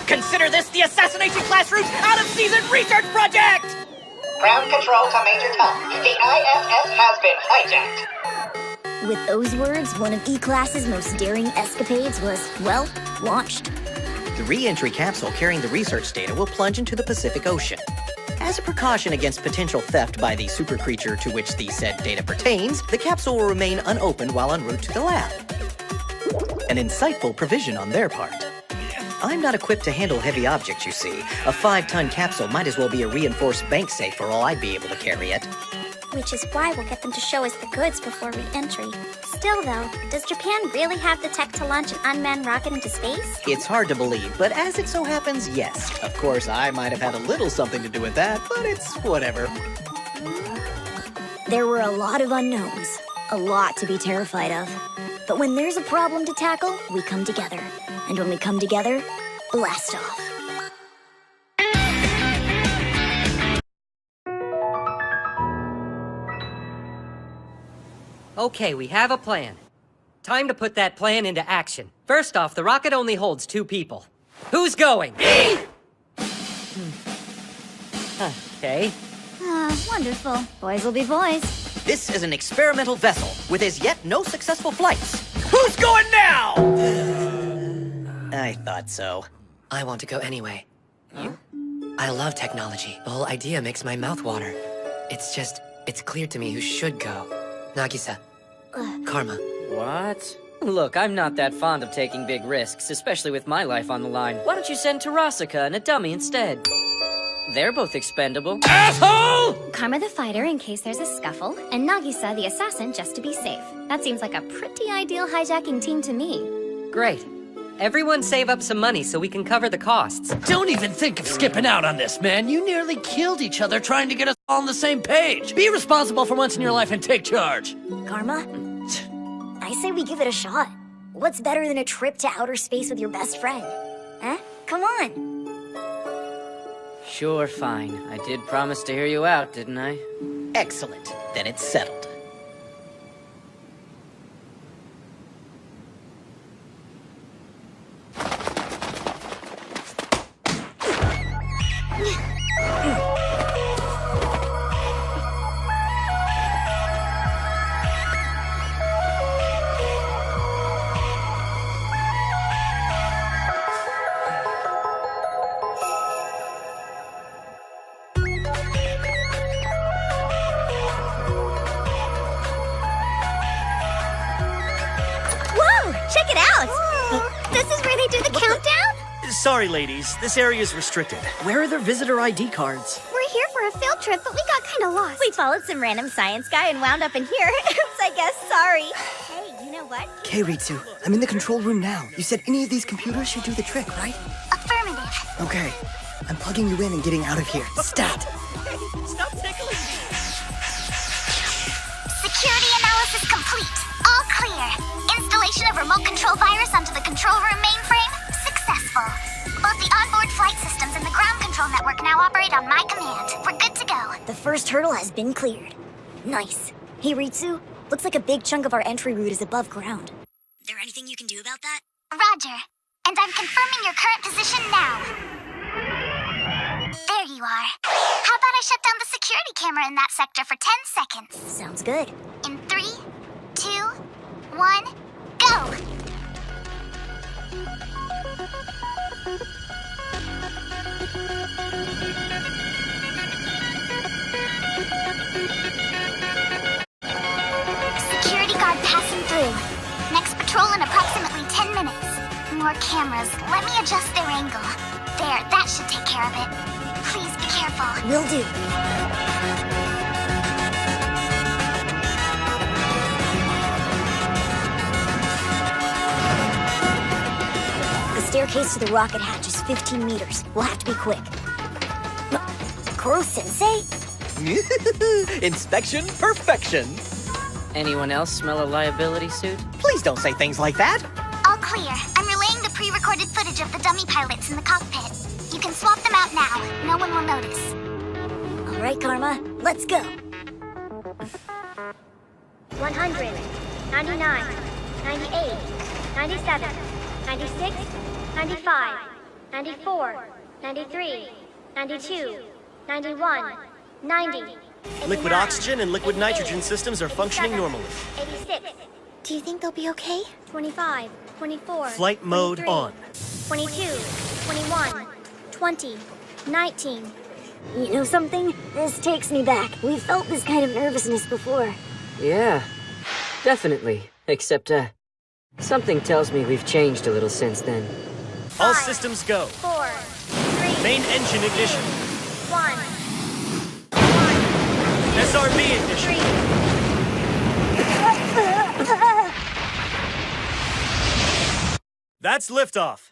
Consider this the Assassination Classroom's out-of-season research project! Ground control to Major Tom. The ISS has been hijacked. With those words, one of E-Class's most daring escapades was, well, launched. The re-entry capsule carrying the research data will plunge into the Pacific Ocean. As a precaution against potential theft by the super creature to which the said data pertains, the capsule will remain unopened while en route to the lab. An insightful provision on their part. I'm not equipped to handle heavy objects, you see. A 5-ton capsule might as well be a reinforced bank safe for all I'd be able to carry it. Which is why we'll get them to show us the goods before re-entry. Still though, does Japan really have the tech to launch an unmanned rocket into space? It's hard to believe, but as it so happens, yes. Of course, I might have had a little something to do with that, but it's whatever. There were a lot of unknowns. A lot to be terrified of. But when there's a problem to tackle, we come together. And when we come together, blast off. Okay, we have a plan. Time to put that plan into action. First off, the rocket only holds 2 people. Who's going? Me! Okay. Wonderful. Boys will be boys. This is an experimental vessel with as yet no successful flights. Who's going now? I thought so. I want to go anyway. You? I love technology. The whole idea makes my mouth water. It's clear to me who should go. Nagisa. Karma. What? Look, I'm not that fond of taking big risks, especially with my life on the line. Why don't you send Tarasaka and a dummy instead? They're both expendable. Asshole! Karma the fighter in case there's a scuffle, and Nagisa the assassin just to be safe. That seems like a pretty ideal hijacking team to me. Great. Everyone save up some money so we can cover the costs. Don't even think of skipping out on this, man. You nearly killed each other trying to get us all on the same page. Be responsible for once in your life and take charge. Karma? I say we give it a shot. What's better than a trip to outer space with your best friend? Huh? Come on. Sure, fine. I did promise to hear you out, didn't I? Excellent. Then it's settled. Check it out! This is where they do the countdown? Sorry, ladies. This area is restricted. Where are their visitor ID cards? We're here for a field trip, but we got kinda lost. We followed some random science guy and wound up in here. Oops, I guess, sorry. Hey, you know what? Ritsu, I'm in the control room now. You said any of these computers should do the trick, right? Affirmative. Okay. I'm plugging you in and getting out of here. Stat! Stop tickling! Security analysis complete. All clear. Installation of remote control virus onto the control room mainframe, successful. Both the onboard flight systems and the ground control network now operate on my command. We're good to go. The first hurdle has been cleared. Nice. Hey, Ritsu, looks like a big chunk of our entry route is above ground. Is there anything you can do about that? Roger. And I'm confirming your current position now. There you are. How about I shut down the security camera in that sector for 10 seconds? Sounds good. In 3, 2, 1, go! Security guard passing through. Next patrol in approximately 10 minutes. More cameras. Let me adjust their angle. There, that should take care of it. Please be careful. Will do. The staircase to the rocket hatch is 15 meters. We'll have to be quick. Kuro-sensei? Inspection perfection. Anyone else smell a liability suit? Please don't say things like that. All clear. I'm relaying the pre-recorded footage of the dummy pilots in the cockpit. You can swap them out now. No one will notice. All right, Karma. Let's go. 100, 99, 98, 97, 96, 95, 94, 93, 92, 91, 90. Liquid oxygen and liquid nitrogen systems are functioning normally. 86. Do you think they'll be okay? 25, 24. Flight mode 23, on. 22, 21, 20, 19. You know something? This takes me back. We've felt this kind of nervousness before. Yeah, definitely. Except, something tells me we've changed a little since then. All 5, systems go. 4, 3, Main engine ignition. 1. SRB ignition. 3. That's liftoff.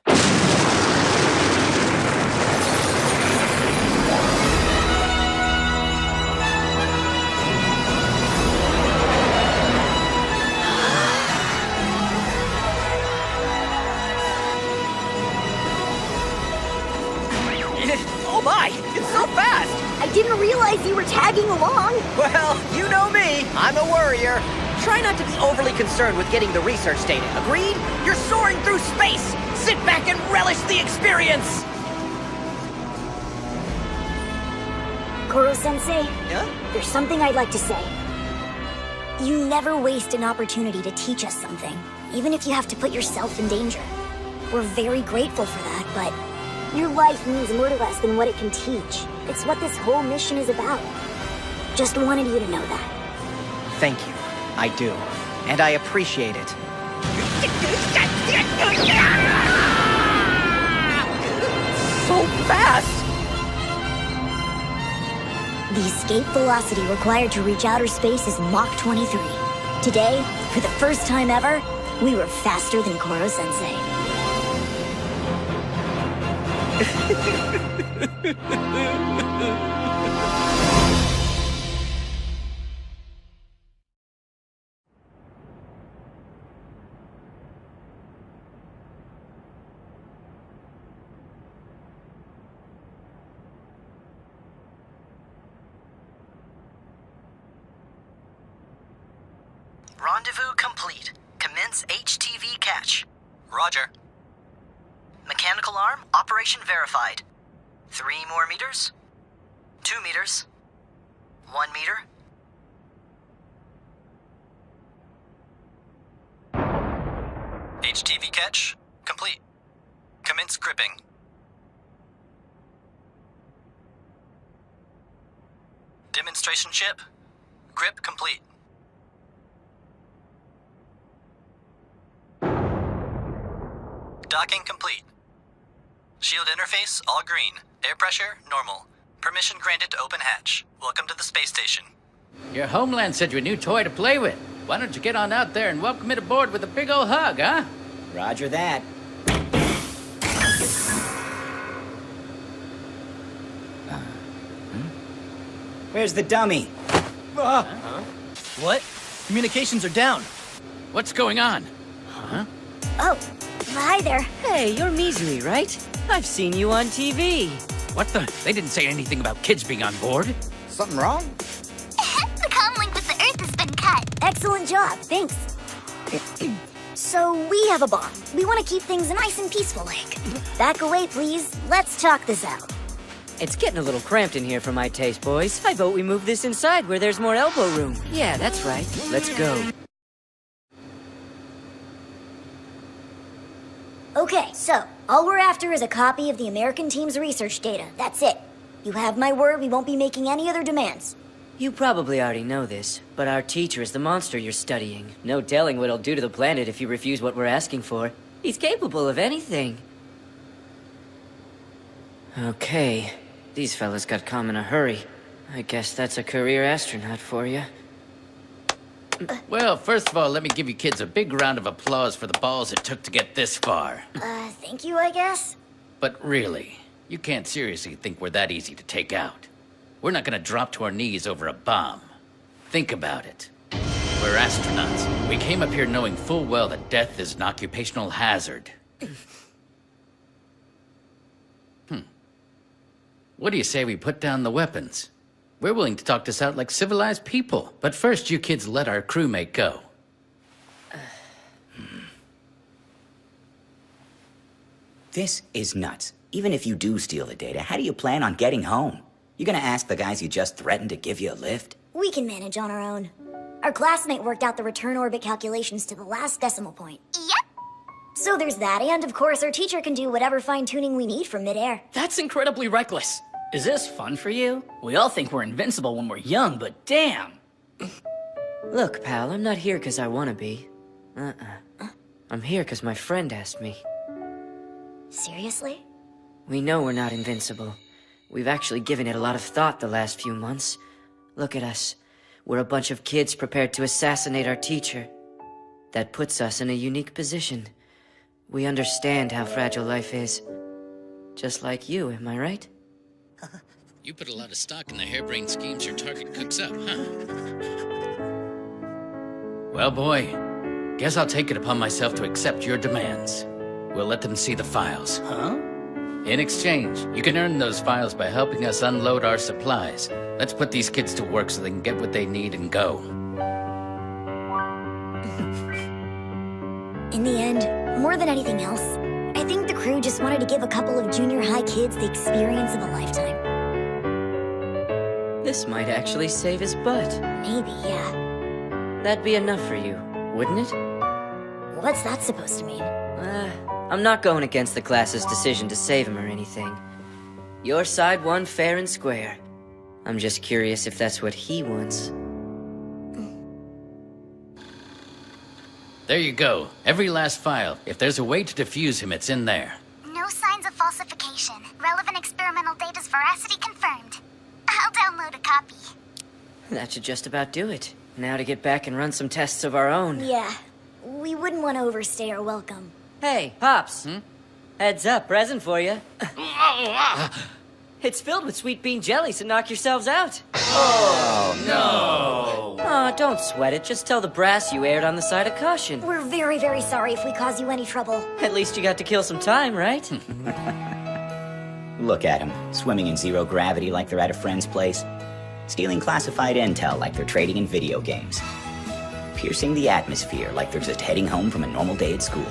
Oh my, it's so fast! I didn't realize you were tagging along. Well, you know me, I'm a worrier. Try not to be overly concerned with getting the research data, agreed? You're soaring through space! Sit back and relish the experience! Koro-sensei, Yeah? there's something I'd like to say. You never waste an opportunity to teach us something, even if you have to put yourself in danger. We're very grateful for that, but your life means more to us than what it can teach. It's what this whole mission is about. Just wanted you to know that. Thank you. I do. And I appreciate it. So fast! The escape velocity required to reach outer space is Mach 23. Today, for the first time ever, we were faster than Koro-sensei. Rendezvous complete. Commence HTV catch. Roger. Mechanical arm, operation verified. 3 more meters. 2 meters. 1 meter. HTV catch complete. Commence gripping. Demonstration ship. Grip complete. Docking complete. Shield interface, all green. Air pressure, normal. Permission granted to open hatch. Welcome to the space station. Your homeland sent you a new toy to play with. Why don't you get on out there and welcome it aboard with a big ol' hug, huh? Roger that. Where's the dummy? What? Communications are down. What's going on? Oh, hi there. Hey, you're Mizui, right? I've seen you on TV. What the? They didn't say anything about kids being on board. Something wrong? The comm link with the Earth has been cut. Excellent job, thanks. So, we have a bomb. We want to keep things nice and peaceful, like. Back away, please. Let's talk this out. It's getting a little cramped in here for my taste, boys. I vote we move this inside where there's more elbow room. Yeah, that's right. Let's go. Okay, so, all we're after is a copy of the American team's research data. That's it. You have my word we won't be making any other demands. You probably already know this, but our teacher is the monster you're studying. No telling what he'll do to the planet if you refuse what we're asking for. He's capable of anything. Okay, these fellas got calm in a hurry. I guess that's a career astronaut for you. Well, first of all, let me give you kids a big round of applause for the balls it took to get this far. Thank you, I guess? But really, you can't seriously think we're that easy to take out. We're not gonna drop to our knees over a bomb. Think about it. We're astronauts. We came up here knowing full well that death is an occupational hazard. What do you say we put down the weapons? We're willing to talk this out like civilized people. But first, you kids let our crewmate go. This is nuts. Even if you do steal the data, how do you plan on getting home? You gonna ask the guys you just threatened to give you a lift? We can manage on our own. Our classmate worked out the return orbit calculations to the last decimal point. Yep. So there's that, and of course our teacher can do whatever fine-tuning we need from midair. That's incredibly reckless. Is this fun for you? We all think we're invincible when we're young, but damn! Look, pal, I'm not here because I want to be. I'm here because my friend asked me. Seriously? We know we're not invincible. We've actually given it a lot of thought the last few months. Look at us. We're a bunch of kids prepared to assassinate our teacher. That puts us in a unique position. We understand how fragile life is. Just like you, am I right? You put a lot of stock in the harebrained schemes your target cooks up, huh? Well, boy, guess I'll take it upon myself to accept your demands. We'll let them see the files. Huh? In exchange, you can earn those files by helping us unload our supplies. Let's put these kids to work so they can get what they need and go. In the end, more than anything else, I think the crew just wanted to give a couple of junior high kids the experience of a lifetime. This might actually save his butt. Maybe, yeah. That'd be enough for you, wouldn't it? What's that supposed to mean? I'm not going against the class's decision to save him or anything. Your side won fair and square. I'm just curious if that's what he wants. There you go. Every last file. If there's a way to defuse him, it's in there. No signs of falsification. Relevant experimental data's veracity confirmed. I'll download a copy. That should just about do it. Now to get back and run some tests of our own. Yeah, we wouldn't want to overstay our welcome. Hey, Pops. Heads up, present for you. It's filled with sweet bean jelly, so knock yourselves out. Oh, no! Aw, don't sweat it. Just tell the brass you aired on the side of caution. We're very, very sorry if we caused you any trouble. At least you got to kill some time, right? Look at them, swimming in zero gravity like they're at a friend's place. Stealing classified intel like they're trading in video games. Piercing the atmosphere like they're just heading home from a normal day at school.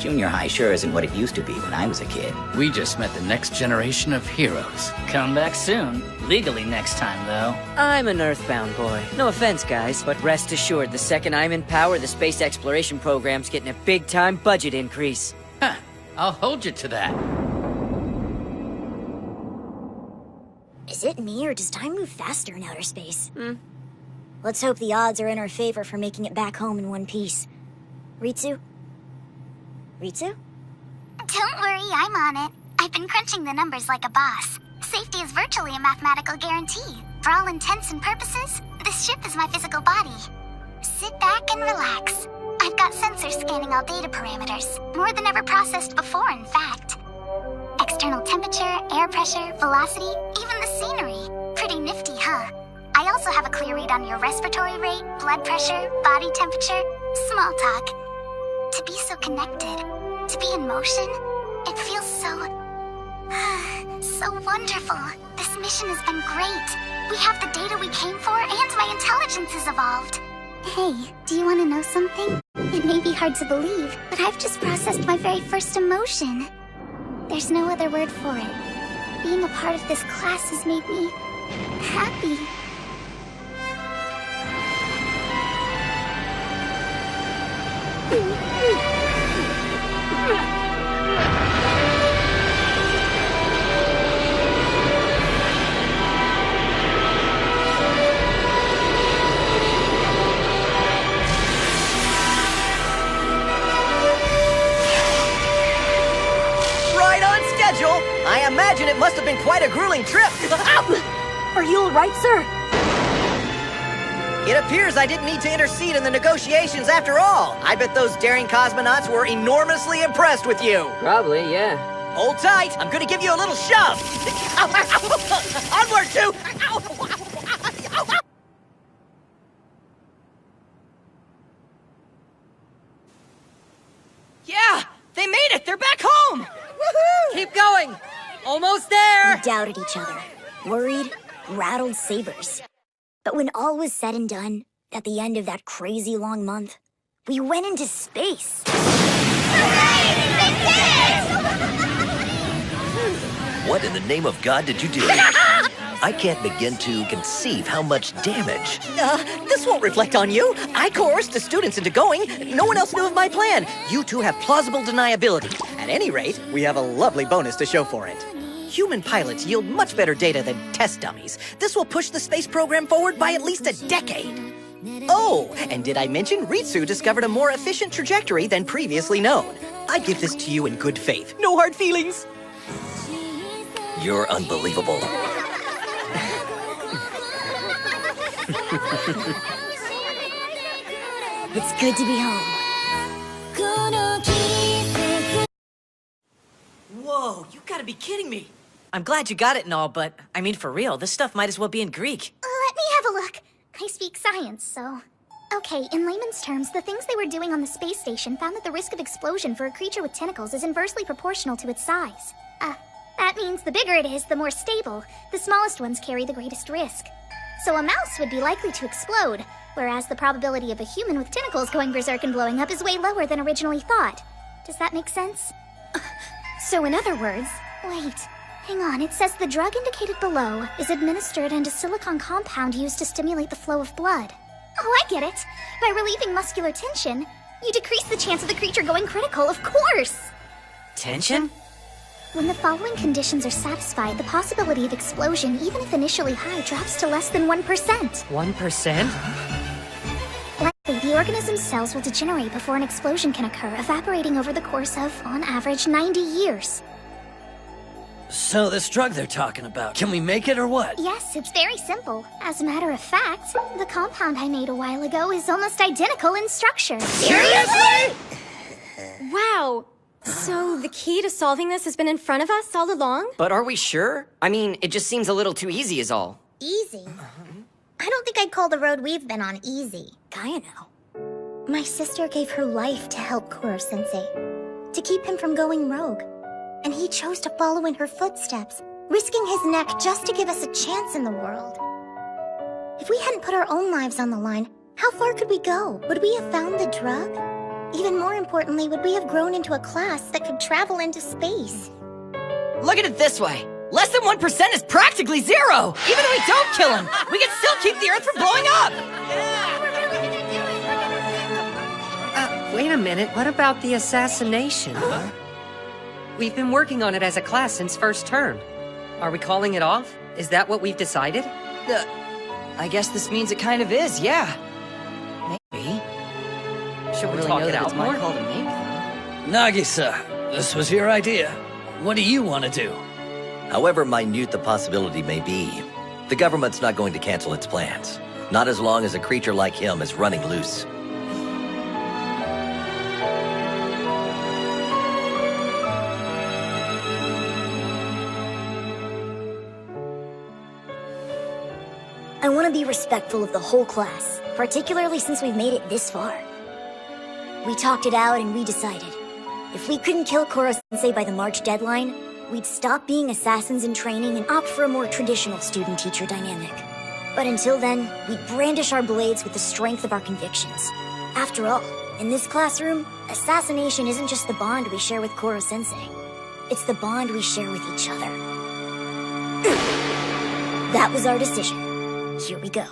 Junior high sure isn't what it used to be when I was a kid. We just met the next generation of heroes. Come back soon. Legally next time, though. I'm an Earthbound boy. No offense, guys, but rest assured, the second I'm in power, the space exploration program's getting a big-time budget increase. Huh. I'll hold you to that. Is it me, or does time move faster in outer space? Let's hope the odds are in our favor for making it back home in one piece. Ritsu? Ritsu? Don't worry, I'm on it. I've been crunching the numbers like a boss. Safety is virtually a mathematical guarantee. For all intents and purposes, this ship is my physical body. Sit back and relax. I've got sensors scanning all data parameters, more than ever processed before, in fact. External temperature, air pressure, velocity, even the scenery. Pretty nifty, huh? I also have a clear read on your respiratory rate, blood pressure, body temperature, small talk. To be so connected, to be in motion, it feels so wonderful. This mission has been great. We have the data we came for, and my intelligence has evolved. Hey, do you want to know something? It may be hard to believe, but I've just processed my very first emotion. There's no other word for it. Being a part of this class has made me happy. Right on schedule. I imagine it must have been quite a grueling trip. Are you alright, sir? It appears I didn't need to intercede in the negotiations after all. I bet those daring cosmonauts were enormously impressed with you. Probably, yeah. Hold tight. I'm gonna give you a little shove. Onward, too. Yeah! They made it! They're back home! Woohoo! Keep going! Almost there! We doubted each other, worried, rattled sabers. But when all was said and done, at the end of that crazy long month, we went into space. What in the name of God did you do? I can't begin to conceive how much damage. This won't reflect on you. I coerced the students into going. No one else knew of my plan. You two have plausible deniability. At any rate, we have a lovely bonus to show for it. Human pilots yield much better data than test dummies. This will push the space program forward by at least a decade. Oh, and did I mention Ritsu discovered a more efficient trajectory than previously known? I give this to you in good faith. No hard feelings. You're unbelievable. It's good to be home. Whoa, you gotta be kidding me. I'm glad you got it and all, but I mean for real, this stuff might as well be in Greek. Let me have a look. I speak science, so... Okay, in layman's terms, the things they were doing on the space station found that the risk of explosion for a creature with tentacles is inversely proportional to its size. That means the bigger it is, the more stable. The smallest ones carry the greatest risk. So a mouse would be likely to explode, whereas the probability of a human with tentacles going berserk and blowing up is way lower than originally thought. Does that make sense? So in other words... Wait, hang on, it says the drug indicated below is administered and a silicon compound used to stimulate the flow of blood. Oh, I get it. By relieving muscular tension, you decrease the chance of the creature going critical, of course! Tension? When the following conditions are satisfied, the possibility of explosion, even if initially high, drops to less than 1%. 1%? Likely, the organism's cells will degenerate before an explosion can occur, evaporating over the course of, on average, 90 years. So this drug they're talking about, can we make it or what? Yes, it's very simple. As a matter of fact, the compound I made a while ago is almost identical in structure. Seriously? Wow. So the key to solving this has been in front of us all along? But are we sure? I mean, it just seems a little too easy is all. Easy? I don't think I'd call the road we've been on easy. Kinda know. My sister gave her life to help Kuro-sensei, to keep him from going rogue. And he chose to follow in her footsteps, risking his neck just to give us a chance in the world. If we hadn't put our own lives on the line, how far could we go? Would we have found the drug? Even more importantly, would we have grown into a class that could travel into space? Look at it this way. Less than 1% is practically zero! Even if we don't kill him, we can still keep the Earth from blowing up! Wait a minute, what about the assassination? We've been working on it as a class since first term. Are we calling it off? Is that what we've decided? I guess this means it kind of is, yeah. Maybe. Should we talk it out more? Nagisa, this was your idea. What do you want to do? However minute the possibility may be, the government's not going to cancel its plans. Not as long as a creature like him is running loose. I want to be respectful of the whole class, particularly since we've made it this far. We talked it out and we decided. If we couldn't kill Kuro-sensei by the March deadline, we'd stop being assassins in training and opt for a more traditional student-teacher dynamic. But until then, we'd brandish our blades with the strength of our convictions. After all, in this classroom, assassination isn't just the bond we share with Kuro-sensei. It's the bond we share with each other. That was our decision. Here we go.